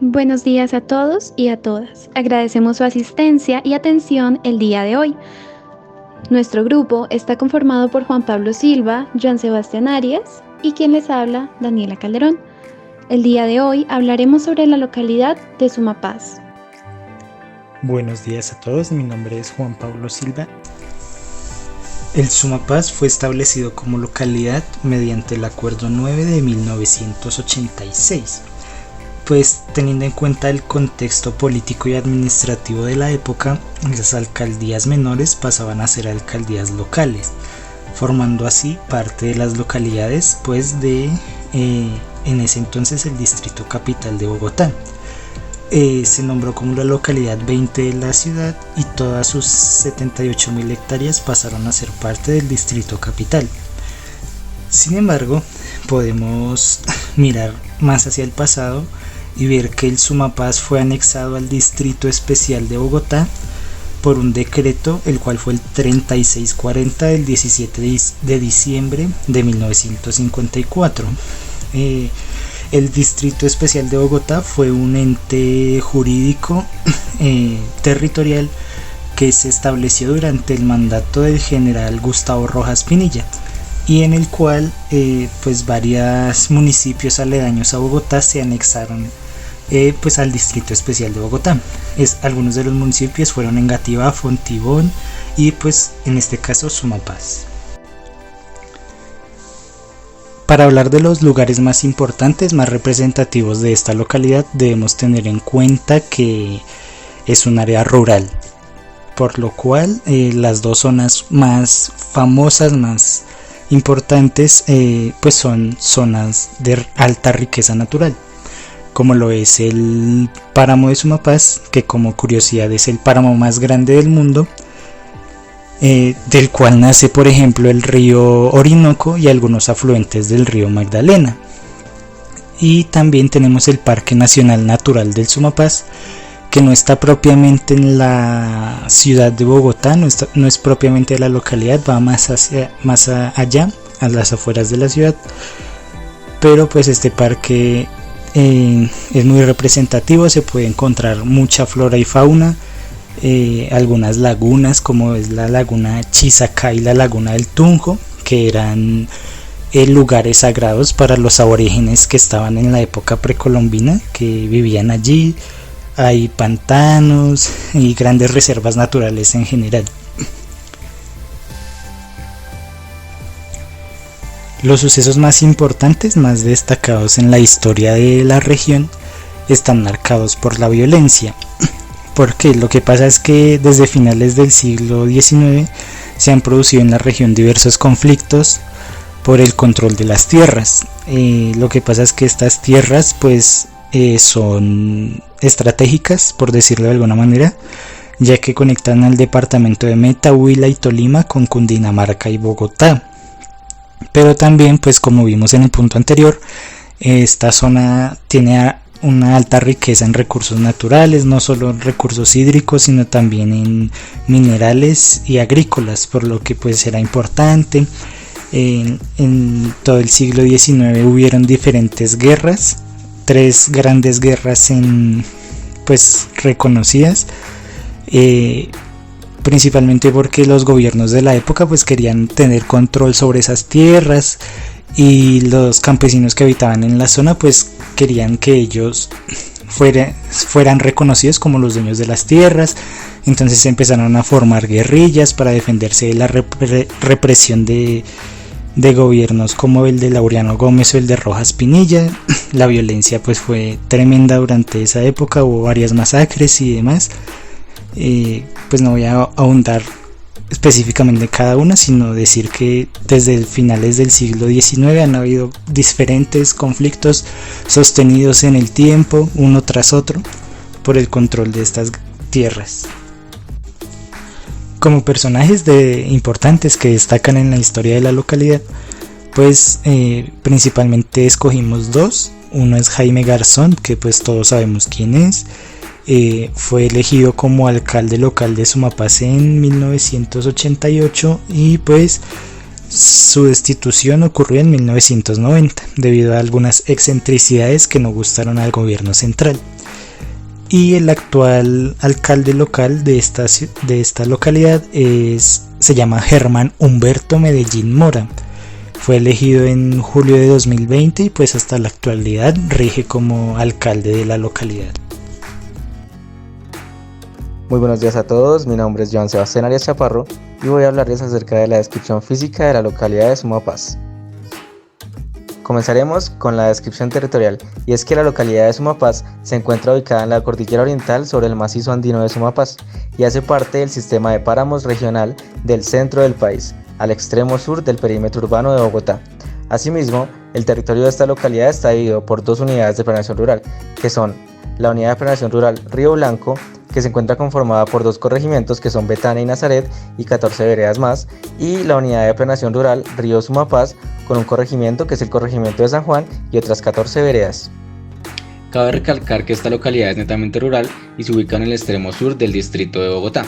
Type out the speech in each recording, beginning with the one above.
Buenos días a todos y a todas. Agradecemos su asistencia y atención el día de hoy. Nuestro grupo está conformado por Juan Pablo Silva, Joan Sebastián Arias y quien les habla, Daniela Calderón. El día de hoy hablaremos sobre la localidad de Sumapaz. Buenos días a todos, mi nombre es Juan Pablo Silva. El Sumapaz fue establecido como localidad mediante el Acuerdo 9 de 1986. Pues teniendo en cuenta el contexto político y administrativo de la época, las alcaldías menores pasaban a ser alcaldías locales, formando así parte de las localidades en ese entonces el distrito capital de Bogotá. Se nombró como la localidad 20 de la ciudad y todas sus 78.000 hectáreas pasaron a ser parte del distrito capital. Sin embargo, podemos mirar más hacia el pasado y ver que el Sumapaz fue anexado al Distrito Especial de Bogotá por un decreto, el cual fue el 3640 del 17 de diciembre de 1954. El Distrito Especial de Bogotá fue un ente jurídico territorial que se estableció durante el mandato del general Gustavo Rojas Pinilla y en el cual varios municipios aledaños a Bogotá se anexaron al Distrito Especial de Bogotá. Algunos de los municipios fueron Engativá, Fontibón y en este caso Sumapaz. Para hablar de los lugares más importantes, más representativos de esta localidad, debemos tener en cuenta que es un área rural, por lo cual las dos zonas más famosas, más importantes, son zonas de alta riqueza natural, como lo es el páramo de Sumapaz, que como curiosidad es el páramo más grande del mundo, del cual nace por ejemplo el río Orinoco y algunos afluentes del río Magdalena. Y también tenemos el Parque Nacional Natural del Sumapaz, que no está propiamente en la ciudad de Bogotá, no es propiamente de la localidad, va más allá, a las afueras de la ciudad, pero este parque es muy representativo, se puede encontrar mucha flora y fauna, algunas lagunas como es la laguna Chizacá y la laguna del Tunjo, que eran lugares sagrados para los aborígenes que estaban en la época precolombina, que vivían allí. Hay pantanos y grandes reservas naturales en general. Los sucesos más importantes, más destacados en la historia de la región, están marcados por la violencia. Porque lo que pasa es que desde finales del siglo XIX se han producido en la región diversos conflictos por el control de las tierras. Lo que pasa es que estas tierras son estratégicas, por decirlo de alguna manera, ya que conectan al departamento de Meta, Huila y Tolima con Cundinamarca y Bogotá. Pero también, como vimos en el punto anterior, esta zona tiene una alta riqueza en recursos naturales, no solo en recursos hídricos, sino también en minerales y agrícolas, por lo que era importante. En todo el siglo XIX hubieron diferentes guerras, 3 grandes guerras reconocidas, principalmente porque los gobiernos de la época querían tener control sobre esas tierras, y los campesinos que habitaban en la zona querían que ellos fueran reconocidos como los dueños de las tierras. Entonces se empezaron a formar guerrillas para defenderse de la represión de gobiernos como el de Laureano Gómez o el de Rojas Pinilla. La violencia fue tremenda durante esa época, hubo varias masacres y demás. No voy a ahondar específicamente cada una, sino decir que desde finales del siglo XIX han habido diferentes conflictos sostenidos en el tiempo, uno tras otro, por el control de estas tierras. Como personajes importantes que destacan en la historia de la localidad, principalmente escogimos 2. Uno es Jaime Garzón, que todos sabemos quién es. Fue elegido como alcalde local de Sumapaz en 1988 y su destitución ocurrió en 1990 debido a algunas excentricidades que no gustaron al gobierno central. y el actual alcalde local de esta localidad se llama Germán Humberto Medellín Mora. Fue elegido en julio de 2020 y pues hasta la actualidad rige como alcalde de la localidad. Muy buenos días a todos, mi nombre es Joan Sebastián Arias Chaparro y voy a hablarles acerca de la descripción física de la localidad de Sumapaz. Comenzaremos con la descripción territorial, y es que la localidad de Sumapaz se encuentra ubicada en la cordillera oriental sobre el macizo andino de Sumapaz y hace parte del sistema de páramos regional del centro del país, al extremo sur del perímetro urbano de Bogotá. Asimismo, el territorio de esta localidad está dividido por dos unidades de planeación rural, que son la unidad de planeación rural Río Blanco, que se encuentra conformada por dos corregimientos que son Betania y Nazaret y 14 veredas más, y la unidad de planeación rural Río Sumapaz, con un corregimiento que es el corregimiento de San Juan y otras 14 veredas. Cabe recalcar que esta localidad es netamente rural y se ubica en el extremo sur del distrito de Bogotá.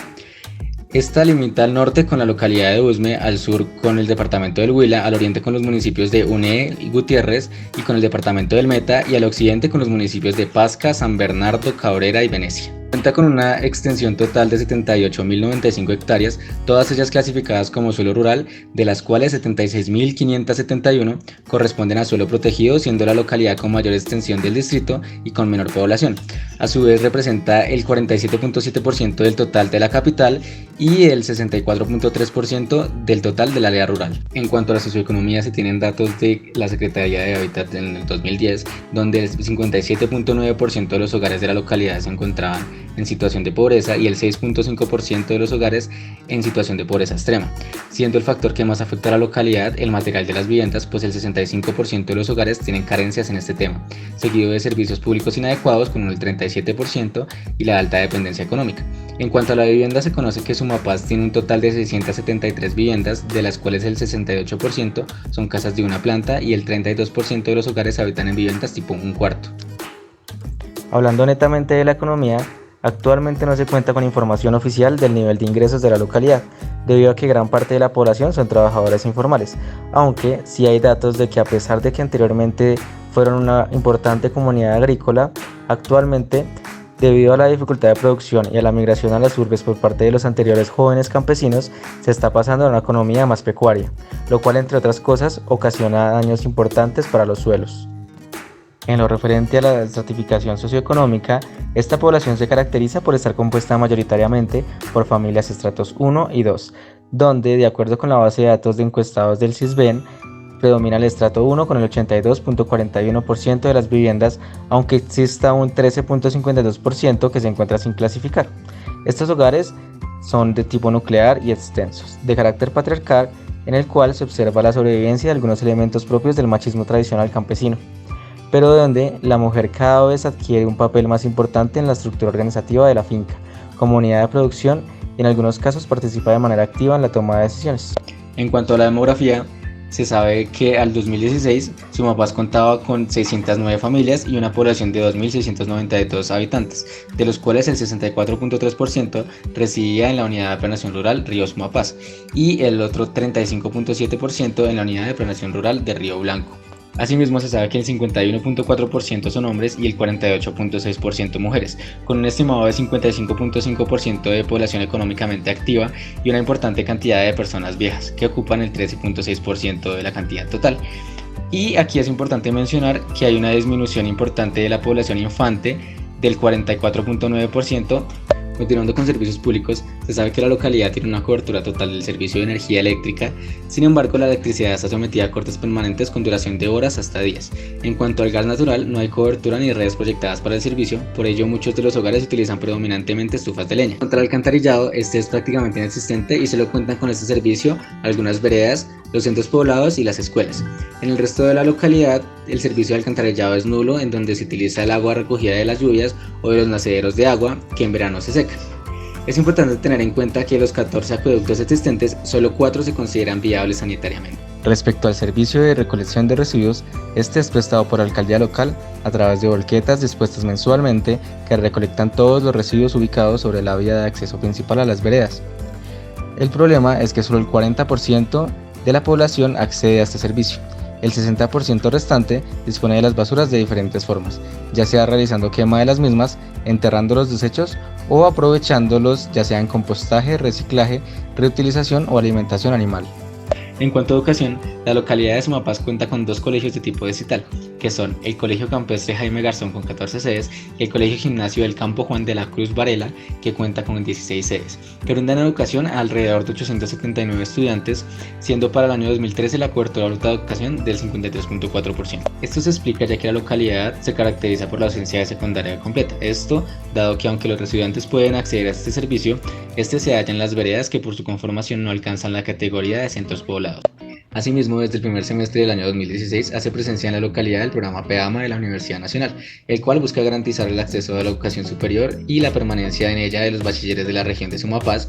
Esta limita al norte con la localidad de Usme, al sur con el departamento del Huila, al oriente con los municipios de Uné y Gutiérrez y con el departamento del Meta, y al occidente con los municipios de Pasca, San Bernardo, Cabrera y Venecia. Cuenta con una extensión total de 78.095 hectáreas, todas ellas clasificadas como suelo rural, de las cuales 76.571 corresponden a suelo protegido, siendo la localidad con mayor extensión del distrito y con menor población. A su vez representa el 47.7% del total de la capital y el 64.3% del total del área rural. En cuanto a la socioeconomía, se tienen datos de la Secretaría de Hábitat en el 2010, donde el 57.9% de los hogares de la localidad se encontraban en situación de pobreza y el 6.5% de los hogares en situación de pobreza extrema, siendo el factor que más afecta a la localidad el material de las viviendas, pues el 65% de los hogares tienen carencias en este tema, seguido de servicios públicos inadecuados con el 37% y la alta dependencia económica. En cuanto a la vivienda, se conoce que Sumapaz tiene un total de 673 viviendas, de las cuales el 68% son casas de una planta y el 32% de los hogares habitan en viviendas tipo un cuarto. Hablando netamente de la economía, actualmente no se cuenta con información oficial del nivel de ingresos de la localidad, debido a que gran parte de la población son trabajadores informales, aunque sí hay datos de que a pesar de que anteriormente fueron una importante comunidad agrícola, actualmente, debido a la dificultad de producción y a la migración a las urbes por parte de los anteriores jóvenes campesinos, se está pasando a una economía más pecuaria, lo cual entre otras cosas ocasiona daños importantes para los suelos. En lo referente a la estratificación socioeconómica, esta población se caracteriza por estar compuesta mayoritariamente por familias estratos 1 y 2, donde, de acuerdo con la base de datos de encuestados del CISBEN, predomina el estrato 1 con el 82.41% de las viviendas, aunque exista un 13.52% que se encuentra sin clasificar. Estos hogares son de tipo nuclear y extensos, de carácter patriarcal, en el cual se observa la sobrevivencia de algunos elementos propios del machismo tradicional campesino, pero donde la mujer cada vez adquiere un papel más importante en la estructura organizativa de la finca, como unidad de producción, y en algunos casos participa de manera activa en la toma de decisiones. En cuanto a la demografía, se sabe que al 2016 Sumapaz contaba con 609 familias y una población de 2.692 habitantes, de los cuales el 64.3% residía en la unidad de planeación rural Río Sumapaz y el otro 35.7% en la unidad de planeación rural de Río Blanco. Asimismo, se sabe que el 51.4% son hombres y el 48.6% mujeres, con un estimado de 55.5% de población económicamente activa y una importante cantidad de personas viejas, que ocupan el 13.6% de la cantidad total. Y aquí es importante mencionar que hay una disminución importante de la población infante del 44.9%. Continuando con servicios públicos, se sabe que la localidad tiene una cobertura total del servicio de energía eléctrica, sin embargo la electricidad está sometida a cortes permanentes con duración de horas hasta días. En cuanto al gas natural, no hay cobertura ni redes proyectadas para el servicio, por ello muchos de los hogares utilizan predominantemente estufas de leña. Contra el alcantarillado, este es prácticamente inexistente y solo cuentan con este servicio algunas veredas, los centros poblados y las escuelas. En el resto de la localidad, el servicio de alcantarillado es nulo, en donde se utiliza el agua recogida de las lluvias o de los nacederos de agua que en verano se secan. Es importante tener en cuenta que de los 14 acueductos existentes, solo 4 se consideran viables sanitariamente. Respecto al servicio de recolección de residuos, este es prestado por la alcaldía local a través de volquetas dispuestas mensualmente que recolectan todos los residuos ubicados sobre la vía de acceso principal a las veredas. El problema es que solo el 40% de la población accede a este servicio, El 60% restante dispone de las basuras de diferentes formas, ya sea realizando quema de las mismas, enterrando los desechos o aprovechándolos, ya sea en compostaje, reciclaje, reutilización o alimentación animal. En cuanto a educación, la localidad de Sumapaz cuenta con 2 colegios de tipo distrital, que son el Colegio Campestre Jaime Garzón con 14 sedes y el Colegio Gimnasio del Campo Juan de la Cruz Varela, que cuenta con 16 sedes, que brindan educación a alrededor de 879 estudiantes, siendo para el año 2013 la cobertura de educación del 53.4%. Esto se explica ya que la localidad se caracteriza por la ausencia de secundaria completa. Esto, dado que aunque los estudiantes pueden acceder a este servicio, este se halla en las veredas que por su conformación no alcanzan la categoría de centros poblados. Asimismo, desde el primer semestre del año 2016 hace presencia en la localidad el programa PEAMA de la Universidad Nacional, el cual busca garantizar el acceso a la educación superior y la permanencia en ella de los bachilleres de la región de Sumapaz,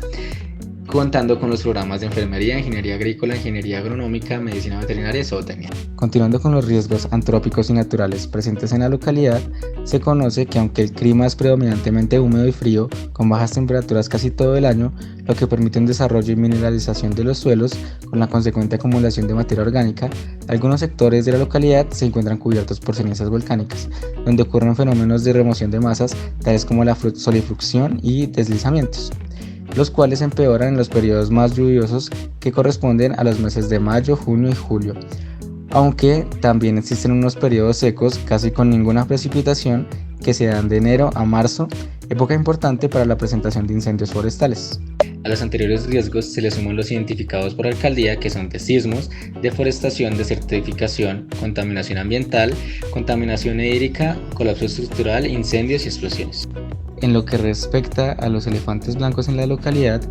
contando con los programas de enfermería, ingeniería agrícola, ingeniería agronómica, medicina veterinaria y zootecnia. Continuando con los riesgos antrópicos y naturales presentes en la localidad, se conoce que aunque el clima es predominantemente húmedo y frío, con bajas temperaturas casi todo el año, lo que permite un desarrollo y mineralización de los suelos, con la consecuente acumulación de materia orgánica, algunos sectores de la localidad se encuentran cubiertos por cenizas volcánicas, donde ocurren fenómenos de remoción de masas, tales como la solifluxión y deslizamientos, los cuales empeoran en los periodos más lluviosos que corresponden a los meses de mayo, junio y julio, aunque también existen unos periodos secos casi con ninguna precipitación que se dan de enero a marzo, época importante para la presentación de incendios forestales. A los anteriores riesgos se le suman los identificados por alcaldía, que son de sismos, deforestación, desertificación, contaminación ambiental, contaminación hídrica, colapso estructural, incendios y explosiones. En lo que respecta a los elefantes blancos en la localidad,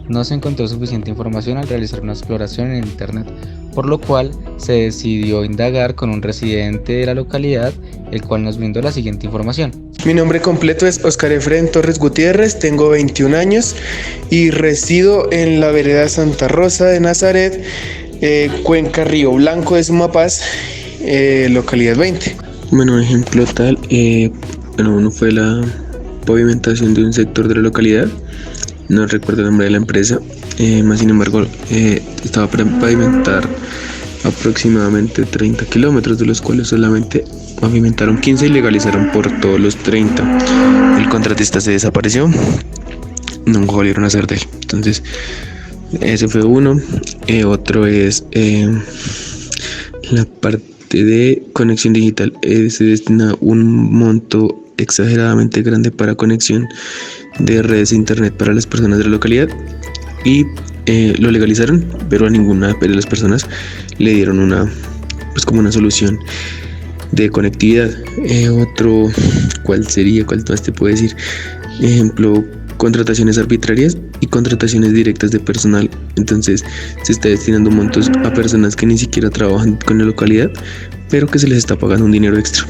no se encontró suficiente información al realizar una exploración en internet, por lo cual se decidió indagar con un residente de la localidad, el cual nos brindó la siguiente información. Mi nombre completo es Oscar Efraín Torres Gutiérrez, tengo 21 años y resido en la vereda Santa Rosa de Nazaret, Cuenca Río Blanco de Sumapaz, localidad 20. Bueno, ejemplo tal, uno fue la pavimentación de un sector de la localidad, no recuerdo el nombre de la empresa, más sin embargo estaba para pavimentar aproximadamente 30 kilómetros, de los cuales solamente pavimentaron 15 y legalizaron por todos los 30. El contratista se desapareció, nunca volvieron a hacer de él. Entonces ese fue uno. Otro es la parte de conexión digital. Se destina un monto exageradamente grande para conexión de redes de internet para las personas de la localidad y lo legalizaron, pero a ninguna de las personas le dieron una solución de conectividad. Otro, ¿cuál sería? ¿Cuál más te puedo decir? Ejemplo, contrataciones arbitrarias y contrataciones directas de personal. Entonces se está destinando montos a personas que ni siquiera trabajan con la localidad, pero que se les está pagando un dinero extra.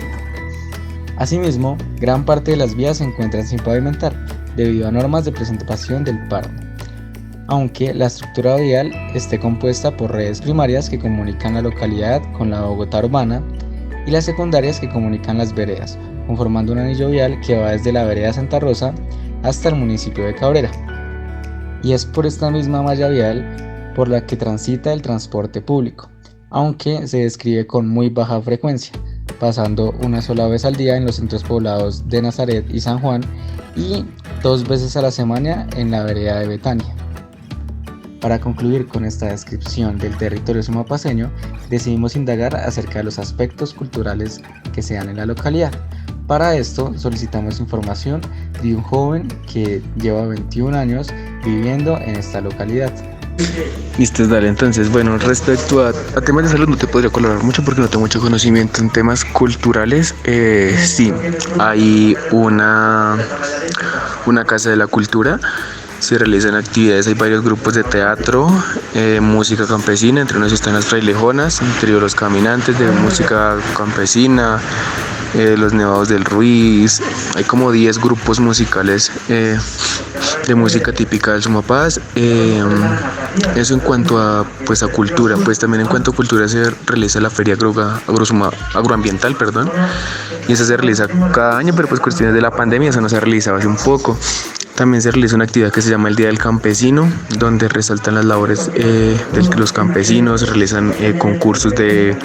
Asimismo, gran parte de las vías se encuentran sin pavimentar, debido a normas de presentación del páramo, aunque la estructura vial esté compuesta por redes primarias que comunican la localidad con la Bogotá urbana y las secundarias que comunican las veredas, conformando un anillo vial que va desde la vereda Santa Rosa hasta el municipio de Cabrera. Y es por esta misma malla vial por la que transita el transporte público, aunque se describe con muy baja frecuencia, pasando una sola vez al día en los centros poblados de Nazaret y San Juan y 2 veces a la semana en la vereda de Betania. Para concluir con esta descripción del territorio sumapaceño, decidimos indagar acerca de los aspectos culturales que se dan en la localidad. Para esto solicitamos información de un joven que lleva 21 años viviendo en esta localidad. Listo, dale. Entonces, bueno, respecto a temas de salud no te podría colaborar mucho porque no tengo mucho conocimiento en temas culturales. Sí, hay una casa de la cultura, se realizan actividades, hay varios grupos de teatro, música campesina, entre unos están las frailejonas, entre ellos los caminantes de música campesina, los nevados del Ruiz. Hay como 10 grupos musicales de música típica del Sumapaz. Eso en cuanto a cultura. Pues también en cuanto a cultura se realiza la feria agroambiental, y esa se realiza cada año, pero pues cuestiones de la pandemia eso no se realizaba hace un poco. También se realiza una actividad que se llama el Día del Campesino, donde resaltan las labores de los campesinos, se realizan concursos de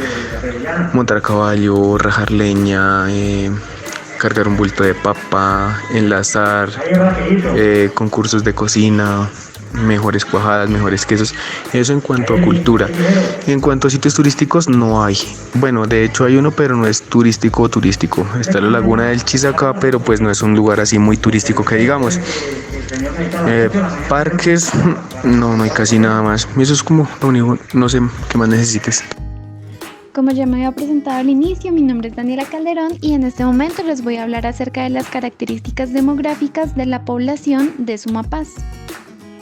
montar a caballo, rajar leña, cargar un bulto de papa, enlazar, concursos de cocina, mejores cuajadas, mejores quesos. Eso en cuanto a cultura. En cuanto a sitios turísticos, no hay. Bueno, de hecho hay uno, pero no es turístico. Está la laguna del Chisacá, pero pues no es un lugar así muy turístico que digamos. Parques, no hay casi nada más. Eso es como lo único, no sé qué más necesites. Como ya me había presentado al inicio, mi nombre es Daniela Calderón y en este momento les voy a hablar acerca de las características demográficas de la población de Sumapaz.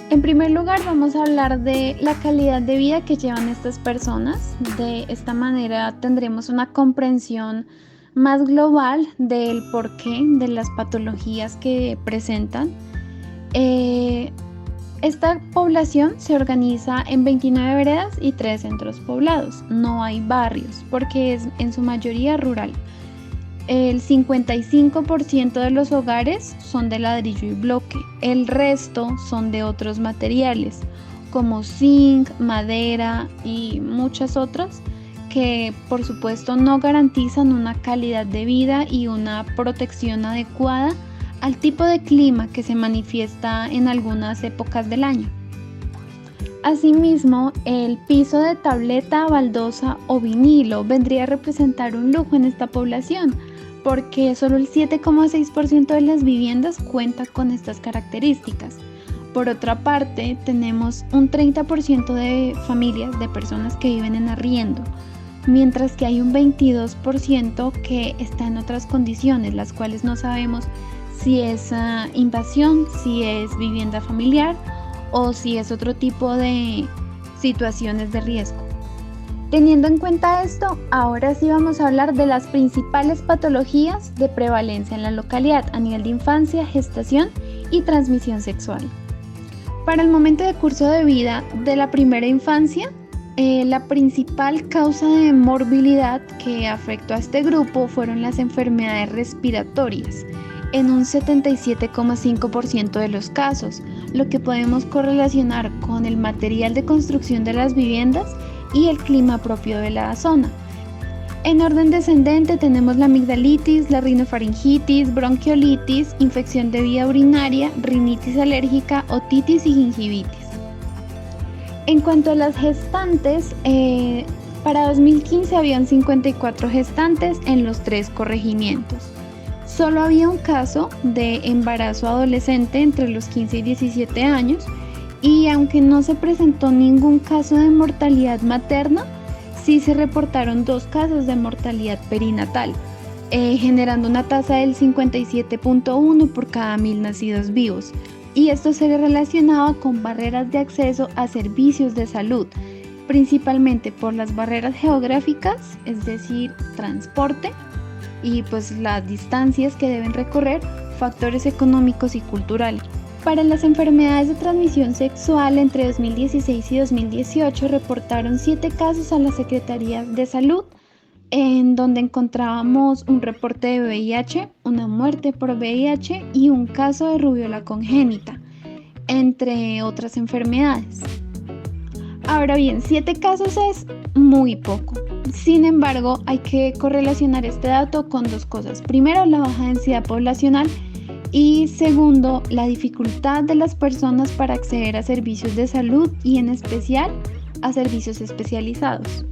En primer lugar, vamos a hablar de la calidad de vida que llevan estas personas. De esta manera tendremos una comprensión más global del porqué de las patologías que presentan. Esta población se organiza en 29 veredas y 3 centros poblados. No hay barrios porque es en su mayoría rural. El 55% de los hogares son de ladrillo y bloque. El resto son de otros materiales como zinc, madera y muchas otras que por supuesto no garantizan una calidad de vida y una protección adecuada al tipo de clima que se manifiesta en algunas épocas del año. Asimismo, el piso de tableta, baldosa o vinilo vendría a representar un lujo en esta población, porque solo el 7,6% de las viviendas cuenta con estas características. Por otra parte, tenemos un 30% de familias, de personas que viven en arriendo, mientras que hay un 22% que está en otras condiciones, las cuales no sabemos si es invasión, si es vivienda familiar o si es otro tipo de situaciones de riesgo. Teniendo en cuenta esto, ahora sí vamos a hablar de las principales patologías de prevalencia en la localidad a nivel de infancia, gestación y transmisión sexual. Para el momento de curso de vida de la primera infancia, la principal causa de morbilidad que afectó a este grupo fueron las enfermedades respiratorias, en un 77,5% de los casos, lo que podemos correlacionar con el material de construcción de las viviendas y el clima propio de la zona. En orden descendente tenemos la amigdalitis, la rinofaringitis, bronquiolitis, infección de vía urinaria, rinitis alérgica, otitis y gingivitis. En cuanto a las gestantes, para 2015 habían 54 gestantes en los 3 corregimientos. Solo había un caso de embarazo adolescente entre los 15 y 17 años y aunque no se presentó ningún caso de mortalidad materna, sí se reportaron 2 casos de mortalidad perinatal, generando una tasa del 57.1 por cada 1000 nacidos vivos. Y esto se relacionaba con barreras de acceso a servicios de salud, principalmente por las barreras geográficas, es decir, transporte, y pues las distancias que deben recorrer, factores económicos y culturales. Para las enfermedades de transmisión sexual, entre 2016 y 2018 reportaron 7 casos a la Secretaría de Salud, en donde encontrábamos un reporte de VIH, una muerte por VIH y un caso de rubiola congénita, entre otras enfermedades. Ahora bien, 7 casos es muy poco. Sin embargo, hay que correlacionar este dato con 2 cosas. Primero, la baja densidad poblacional y segundo, la dificultad de las personas para acceder a servicios de salud y en especial a servicios especializados.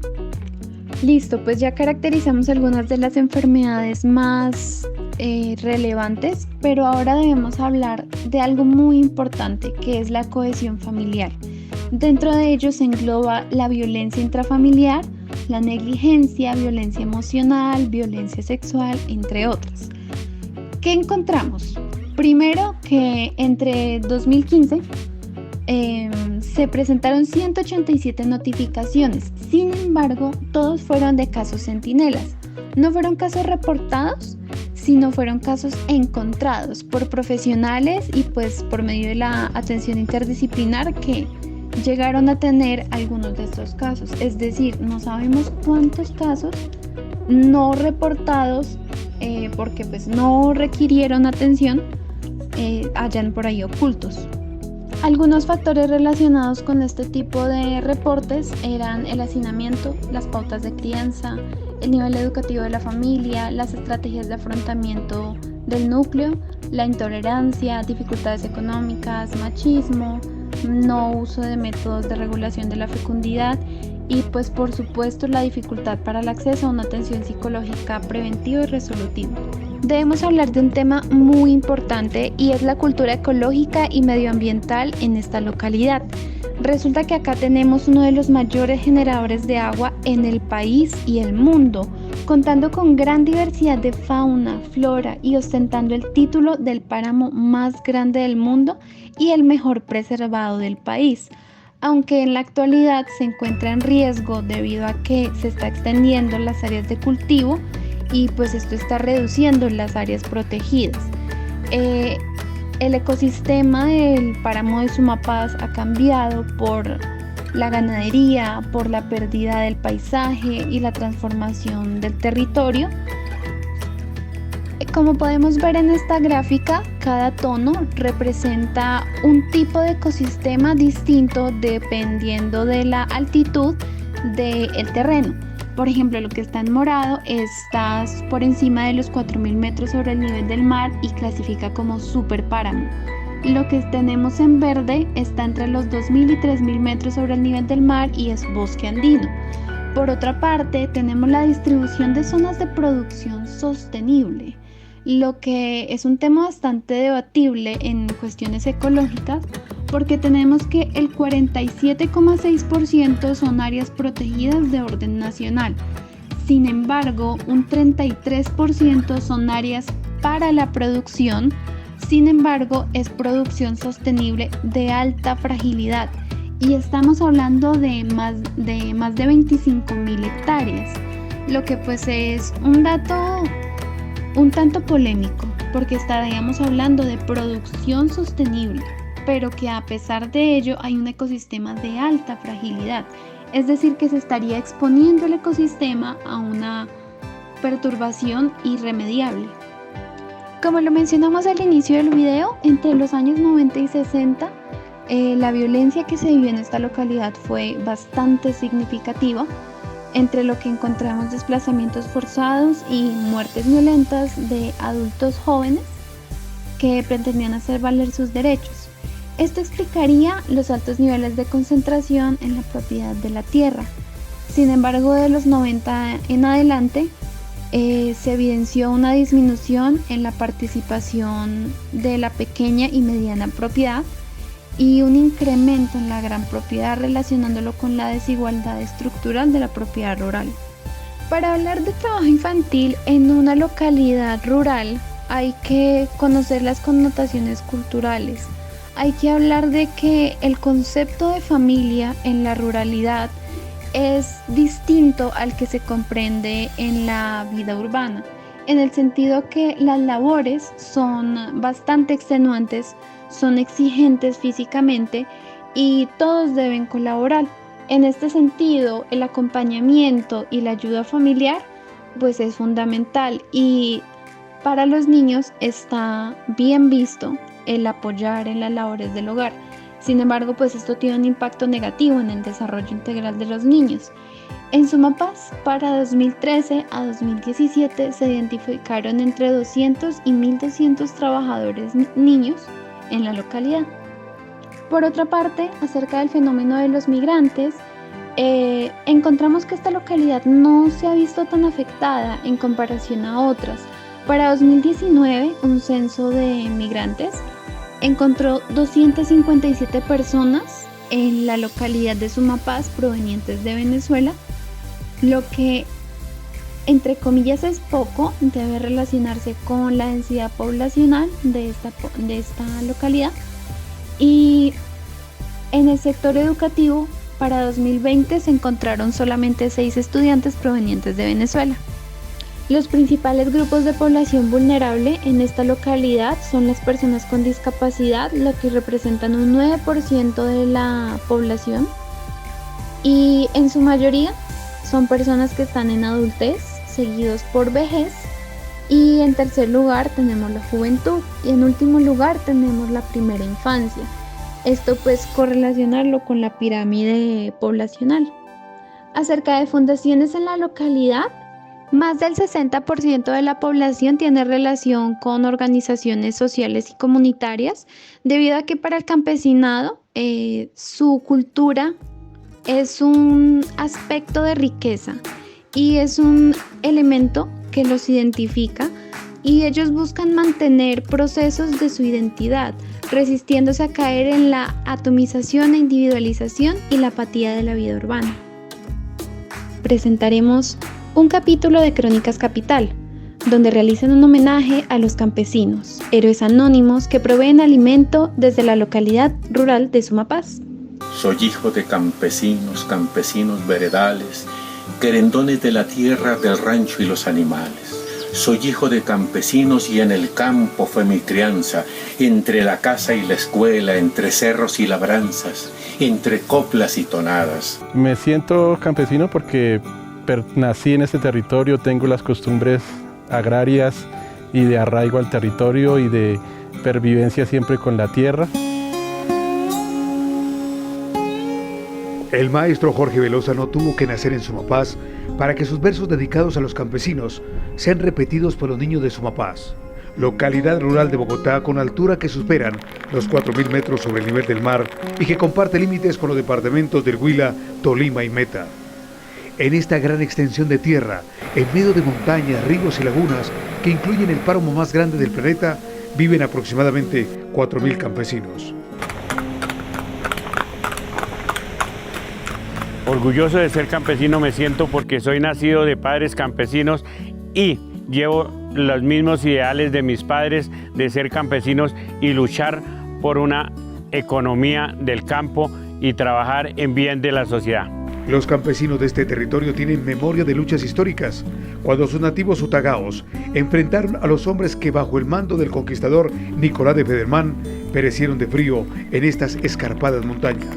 Listo, pues ya caracterizamos algunas de las enfermedades más relevantes, pero ahora debemos hablar de algo muy importante que es la cohesión familiar. Dentro de ello se engloba la violencia intrafamiliar, la negligencia, violencia emocional, violencia sexual, entre otras. ¿Qué encontramos? Primero que entre 2015 se presentaron 187 notificaciones, sin embargo, todos fueron de casos centinelas. No fueron casos reportados, sino fueron casos encontrados por profesionales y pues por medio de la atención interdisciplinar que llegaron a tener algunos de estos casos. Es decir, no sabemos cuántos casos no reportados porque pues no requirieron atención hayan por ahí ocultos. Algunos factores relacionados con este tipo de reportes eran el hacinamiento, las pautas de crianza, el nivel educativo de la familia, las estrategias de afrontamiento del núcleo, la intolerancia, dificultades económicas, machismo, no uso de métodos de regulación de la fecundidad y pues por supuesto la dificultad para el acceso a una atención psicológica preventiva y resolutiva. Debemos hablar de un tema muy importante y es la cultura ecológica y medioambiental en esta localidad. Resulta que acá tenemos uno de los mayores generadores de agua en el país y el mundo, contando con gran diversidad de fauna, flora y ostentando el título del páramo más grande del mundo y el mejor preservado del país, aunque en la actualidad se encuentra en riesgo debido a que se está extendiendo las áreas de cultivo y pues esto está reduciendo las áreas protegidas. El ecosistema del páramo de Sumapaz ha cambiado por la ganadería, por la pérdida del paisaje y la transformación del territorio. Como podemos ver en esta gráfica, cada tono representa un tipo de ecosistema distinto dependiendo de la altitud del terreno. Por ejemplo, lo que está en morado está por encima de los 4.000 metros sobre el nivel del mar y clasifica como superpáramo. Lo que tenemos en verde está entre los 2.000 y 3.000 metros sobre el nivel del mar y es bosque andino. Por otra parte, tenemos la distribución de zonas de producción sostenible, lo que es un tema bastante debatible en cuestiones ecológicas, porque tenemos que el 47,6% son áreas protegidas de orden nacional. Sin embargo, un 33% son áreas para la producción. Sin embargo, es producción sostenible de alta fragilidad y estamos hablando de más de 25.000 hectáreas, lo que pues es un dato un tanto polémico, porque estaríamos hablando de producción sostenible, pero que a pesar de ello hay un ecosistema de alta fragilidad, es decir, que se estaría exponiendo el ecosistema a una perturbación irremediable. Como lo mencionamos al inicio del video, entre los años 90 y 60, la violencia que se vivió en esta localidad fue bastante significativa, entre lo que encontramos desplazamientos forzados y muertes violentas de adultos jóvenes que pretendían hacer valer sus derechos. Esto explicaría los altos niveles de concentración en la propiedad de la tierra. Sin embargo, de los 90 en adelante, se evidenció una disminución en la participación de la pequeña y mediana propiedad y un incremento en la gran propiedad relacionándolo con la desigualdad estructural de la propiedad rural. Para hablar de trabajo infantil en una localidad rural hay que conocer las connotaciones culturales. Hay que hablar de que el concepto de familia en la ruralidad es distinto al que se comprende en la vida urbana, en el sentido que las labores son bastante extenuantes, son exigentes físicamente y todos deben colaborar. En este sentido, el acompañamiento y la ayuda familiar pues es fundamental y para los niños está bien visto el apoyar en las labores del hogar. Sin embargo, pues esto tiene un impacto negativo en el desarrollo integral de los niños. En Sumapaz, para 2013 a 2017 se identificaron entre 200 y 1.200 trabajadores niños en la localidad. Por otra parte, acerca del fenómeno de los migrantes, encontramos que esta localidad no se ha visto tan afectada en comparación a otras. Para 2019, un censo de migrantes encontró 257 personas en la localidad de Sumapaz provenientes de Venezuela, lo que entre comillas es poco, debe relacionarse con la densidad poblacional de esta localidad. Y en el sector educativo, para 2020 se encontraron solamente 6 estudiantes provenientes de Venezuela. Los principales grupos de población vulnerable en esta localidad son las personas con discapacidad, lo que representan un 9% de la población, y en su mayoría son personas que están en adultez, seguidos por vejez, y en tercer lugar tenemos la juventud y en último lugar tenemos la primera infancia. Esto pues correlacionarlo con la pirámide poblacional. Acerca de fundaciones en la localidad, Más del 60% de la población tiene relación con organizaciones sociales y comunitarias, debido a que para el campesinado su cultura es un aspecto de riqueza y es un elemento que los identifica, y ellos buscan mantener procesos de su identidad, resistiéndose a caer en la atomización e individualización y la apatía de la vida urbana. Presentaremos un capítulo de Crónicas Capital, donde realizan un homenaje a los campesinos, héroes anónimos que proveen alimento desde la localidad rural de Sumapaz. Soy hijo de campesinos, campesinos veredales, querendones de la tierra, del rancho y los animales. Soy hijo de campesinos y en el campo fue mi crianza, entre la casa y la escuela, entre cerros y labranzas, entre coplas y tonadas. Me siento campesino porque nací en este territorio, tengo las costumbres agrarias y de arraigo al territorio y de pervivencia siempre con la tierra. El maestro Jorge Velosa no tuvo que nacer en Sumapaz para que sus versos dedicados a los campesinos sean repetidos por los niños de Sumapaz, localidad rural de Bogotá con altura que superan los 4.000 metros sobre el nivel del mar y que comparte límites con los departamentos del Huila, Tolima y Meta. En esta gran extensión de tierra, en medio de montañas, ríos y lagunas que incluyen el páramo más grande del planeta, viven aproximadamente 4.000 campesinos. Orgulloso de ser campesino me siento porque soy nacido de padres campesinos y llevo los mismos ideales de mis padres de ser campesinos y luchar por una economía del campo y trabajar en bien de la sociedad. Los campesinos de este territorio tienen memoria de luchas históricas, cuando sus nativos utagaos enfrentaron a los hombres que bajo el mando del conquistador Nicolás de Federman perecieron de frío en estas escarpadas montañas.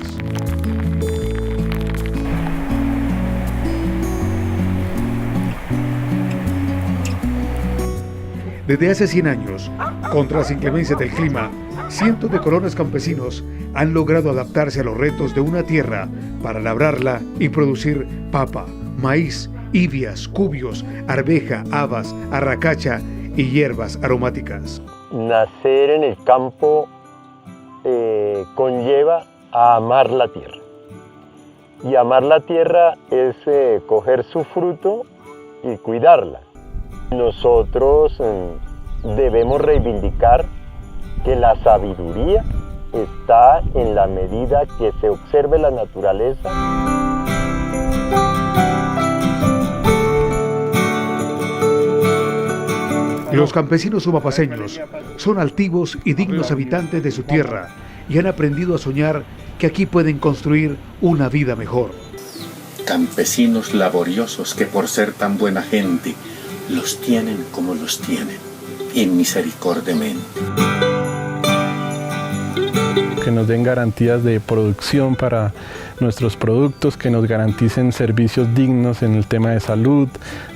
Desde hace 100 años, contra las inclemencias del clima, cientos de colonos campesinos han logrado adaptarse a los retos de una tierra para labrarla y producir papa, maíz, ibias, cubios, arveja, habas, arracacha y hierbas aromáticas. Nacer en el campo conlleva a amar la tierra. Y amar la tierra es coger su fruto y cuidarla. Nosotros debemos reivindicar que la sabiduría está en la medida que se observe la naturaleza. Los campesinos sumapaceños son altivos y dignos habitantes de su tierra y han aprendido a soñar que aquí pueden construir una vida mejor. Campesinos laboriosos que por ser tan buena gente los tienen como los tienen, en misericordia. Que nos den garantías de producción para nuestros productos, que nos garanticen servicios dignos en el tema de salud,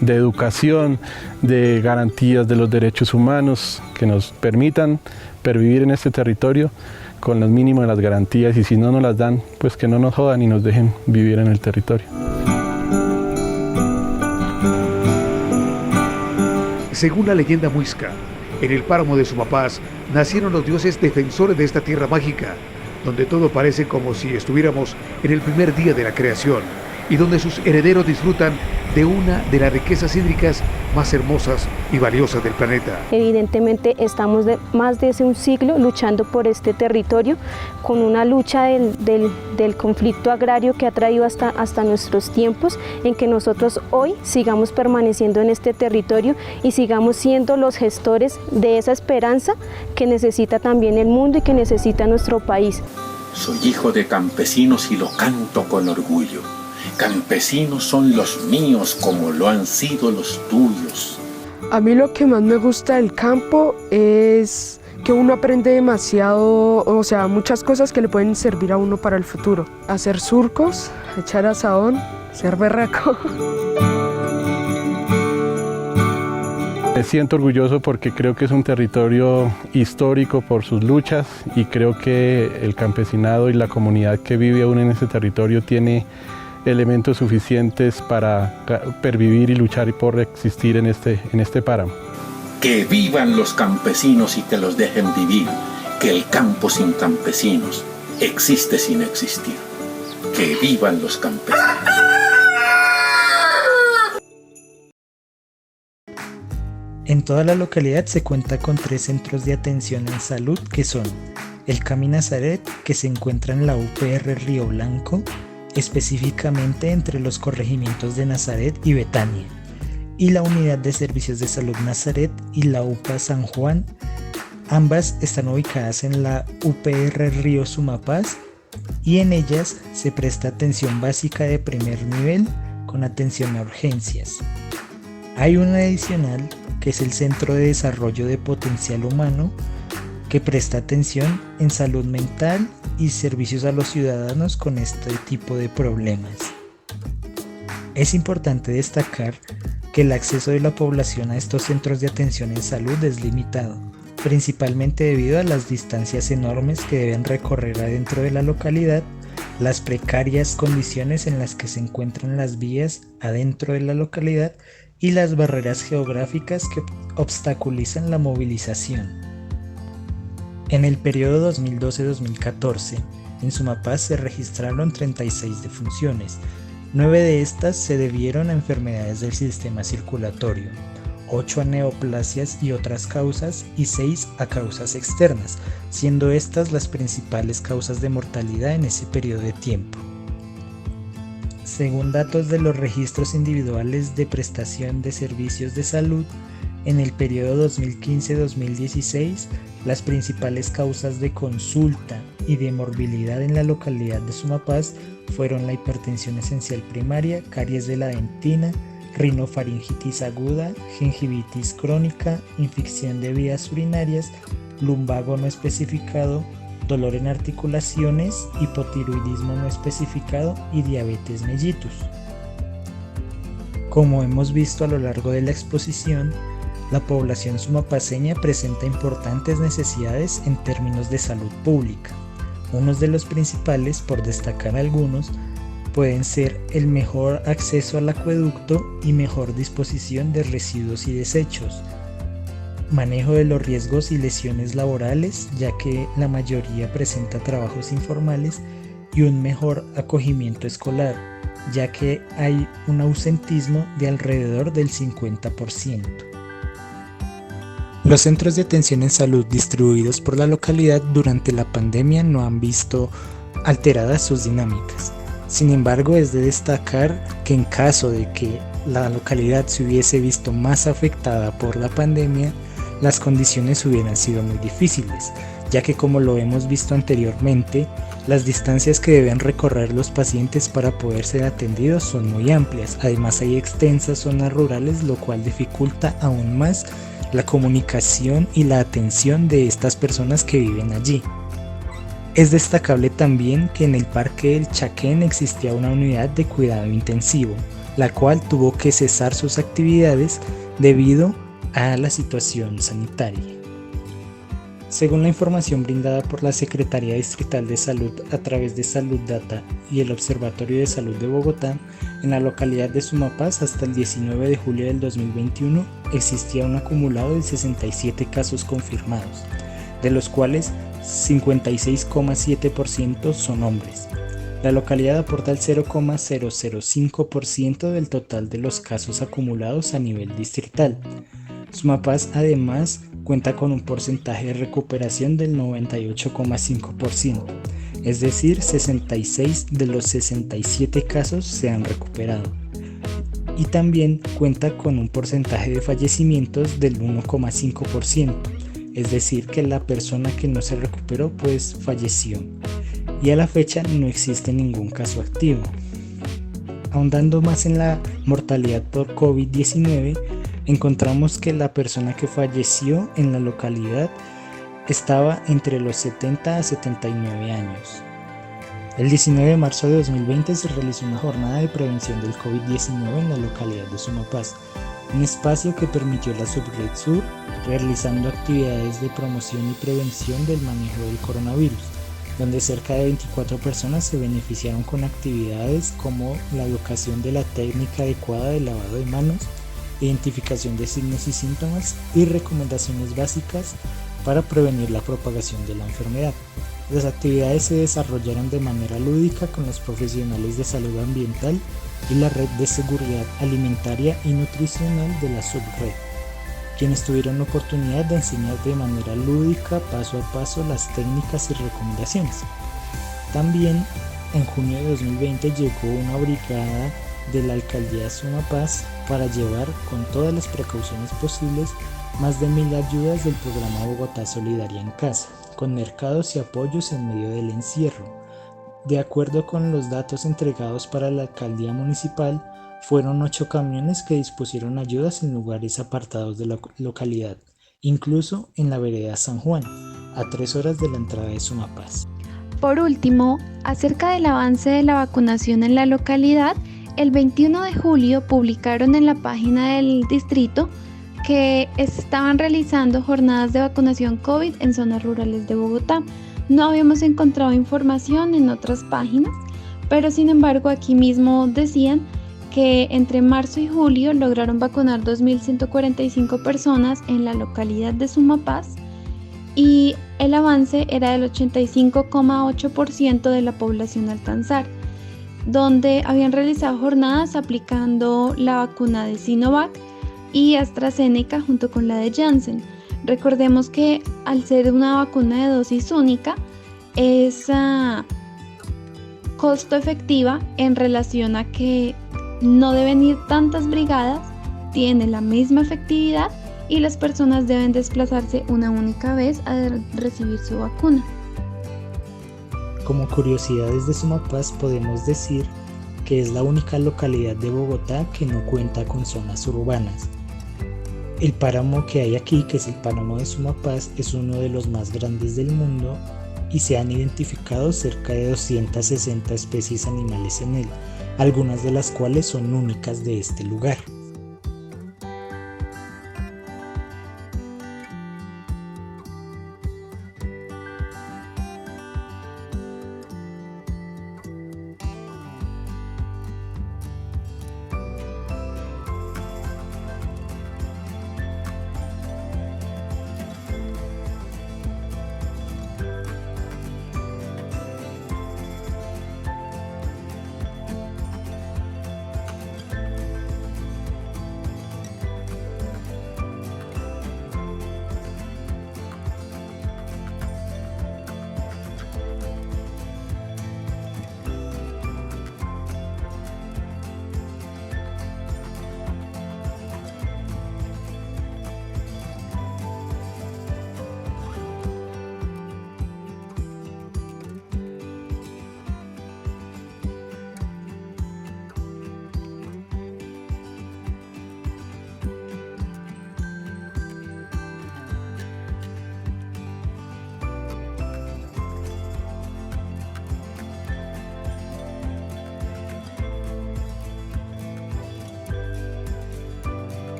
de educación, de garantías de los derechos humanos, que nos permitan pervivir en este territorio con los mínimos de las garantías, y si no nos las dan, pues que no nos jodan y nos dejen vivir en el territorio. Según la leyenda muisca, en el páramo de Sumapaz nacieron los dioses defensores de esta tierra mágica, donde todo parece como si estuviéramos en el primer día de la creación y donde sus herederos disfrutan de una de las riquezas hídricas más hermosas y valiosas del planeta. Evidentemente estamos más de hace un siglo luchando por este territorio, con una lucha del conflicto agrario que ha traído hasta nuestros tiempos, en que nosotros hoy sigamos permaneciendo en este territorio y sigamos siendo los gestores de esa esperanza que necesita también el mundo y que necesita nuestro país. Soy hijo de campesinos y lo canto con orgullo. Campesinos son los míos como lo han sido los tuyos. A mí lo que más me gusta del campo es que uno aprende demasiado, o sea, muchas cosas que le pueden servir a uno para el futuro. Hacer surcos, echar asadón, ser berraco. Me siento orgulloso porque creo que es un territorio histórico por sus luchas, y creo que el campesinado y la comunidad que vive aún en ese territorio tiene elementos suficientes para pervivir y luchar por existir en este páramo. Que vivan los campesinos y que los dejen vivir, que el campo sin campesinos existe sin existir. Que vivan los campesinos. En toda la localidad se cuenta con 3 centros de atención en salud que son el CAMI Nazaret, que se encuentra en la UPR Río Blanco, específicamente entre los corregimientos de Nazaret y Betania, y la Unidad de Servicios de Salud Nazaret y la UPA San Juan. Ambas están ubicadas en la UPR Río Sumapaz y en ellas se presta atención básica de primer nivel con atención a urgencias. Hay una adicional que es el Centro de Desarrollo de Potencial Humano, que presta atención en salud mental y servicios a los ciudadanos con este tipo de problemas. Es importante destacar que el acceso de la población a estos centros de atención en salud es limitado, principalmente debido a las distancias enormes que deben recorrer adentro de la localidad, las precarias condiciones en las que se encuentran las vías adentro de la localidad y las barreras geográficas que obstaculizan la movilización. En el periodo 2012-2014, en Sumapaz se registraron 36 defunciones. 9 de estas se debieron a enfermedades del sistema circulatorio, 8 a neoplasias y otras causas y 6 a causas externas, siendo estas las principales causas de mortalidad en ese periodo de tiempo. Según datos de los registros individuales de prestación de servicios de salud, en el periodo 2015-2016, las principales causas de consulta y de morbilidad en la localidad de Sumapaz fueron la hipertensión esencial primaria, caries de la dentina, rinofaringitis aguda, gingivitis crónica, infección de vías urinarias, lumbago no especificado, dolor en articulaciones, hipotiroidismo no especificado y diabetes mellitus. Como hemos visto a lo largo de la exposición, la población sumapaceña presenta importantes necesidades en términos de salud pública. Unos de los principales, por destacar algunos, pueden ser el mejor acceso al acueducto y mejor disposición de residuos y desechos, manejo de los riesgos y lesiones laborales, ya que la mayoría presenta trabajos informales, y un mejor acogimiento escolar, ya que hay un ausentismo de alrededor del 50%. Los centros de atención en salud distribuidos por la localidad durante la pandemia no han visto alteradas sus dinámicas. Sin embargo, es de destacar que en caso de que la localidad se hubiese visto más afectada por la pandemia, las condiciones hubieran sido muy difíciles, ya que como lo hemos visto anteriormente, las distancias que deben recorrer los pacientes para poder ser atendidos son muy amplias. Además, hay extensas zonas rurales, lo cual dificulta aún más la comunicación y la atención de estas personas que viven allí. Es destacable también que en el Parque del Chaquén existía una unidad de cuidado intensivo, la cual tuvo que cesar sus actividades debido a la situación sanitaria. Según la información brindada por la Secretaría Distrital de Salud a través de Salud Data y el Observatorio de Salud de Bogotá, en la localidad de Sumapaz hasta el 19 de julio del 2021 existía un acumulado de 67 casos confirmados, de los cuales 56,7% son hombres. La localidad aporta el 0,005% del total de los casos acumulados a nivel distrital. Sumapaz además cuenta con un porcentaje de recuperación del 98,5%, es decir, 66 de los 67 casos se han recuperado. Y también cuenta con un porcentaje de fallecimientos del 1,5%, es decir, que la persona que no se recuperó pues falleció. Y a la fecha no existe ningún caso activo. Ahondando más en la mortalidad por COVID-19, encontramos que la persona que falleció en la localidad estaba entre los 70 a 79 años. El 19 de marzo de 2020 se realizó una jornada de prevención del COVID-19 en la localidad de Sumapaz, un espacio que permitió la Subred Sur realizando actividades de promoción y prevención del manejo del coronavirus, donde cerca de 24 personas se beneficiaron con actividades como la educación de la técnica adecuada de lavado de manos, identificación de signos y síntomas y recomendaciones básicas para prevenir la propagación de la enfermedad. Las actividades se desarrollaron de manera lúdica con los profesionales de salud ambiental y la red de seguridad alimentaria y nutricional de la subred, quienes tuvieron la oportunidad de enseñar de manera lúdica paso a paso las técnicas y recomendaciones. También en junio de 2020 llegó una brigada de la alcaldía de Sumapaz para llevar con todas las precauciones posibles más de 1000 ayudas del programa Bogotá Solidaria en Casa, con mercados y apoyos en medio del encierro. De acuerdo con los datos entregados para la alcaldía municipal, fueron 8 camiones que dispusieron ayudas en lugares apartados de la localidad, incluso en la vereda San Juan, a 3 horas de la entrada de Sumapaz. Por último, acerca del avance de la vacunación en la localidad, el 21 de julio publicaron en la página del distrito que estaban realizando jornadas de vacunación COVID en zonas rurales de Bogotá. No habíamos encontrado información en otras páginas, pero sin embargo aquí mismo decían que entre marzo y julio lograron vacunar 2.145 personas en la localidad de Sumapaz y el avance era del 85,8% de la población a alcanzar, donde habían realizado jornadas aplicando la vacuna de Sinovac y AstraZeneca junto con la de Janssen. Recordemos que al ser una vacuna de dosis única es costo efectiva en relación a que no deben ir tantas brigadas, tiene la misma efectividad y las personas deben desplazarse una única vez a recibir su vacuna. Como curiosidades de Sumapaz podemos decir que es la única localidad de Bogotá que no cuenta con zonas urbanas. El páramo que hay aquí, que es el páramo de Sumapaz, es uno de los más grandes del mundo y se han identificado cerca de 260 especies animales en él, algunas de las cuales son únicas de este lugar.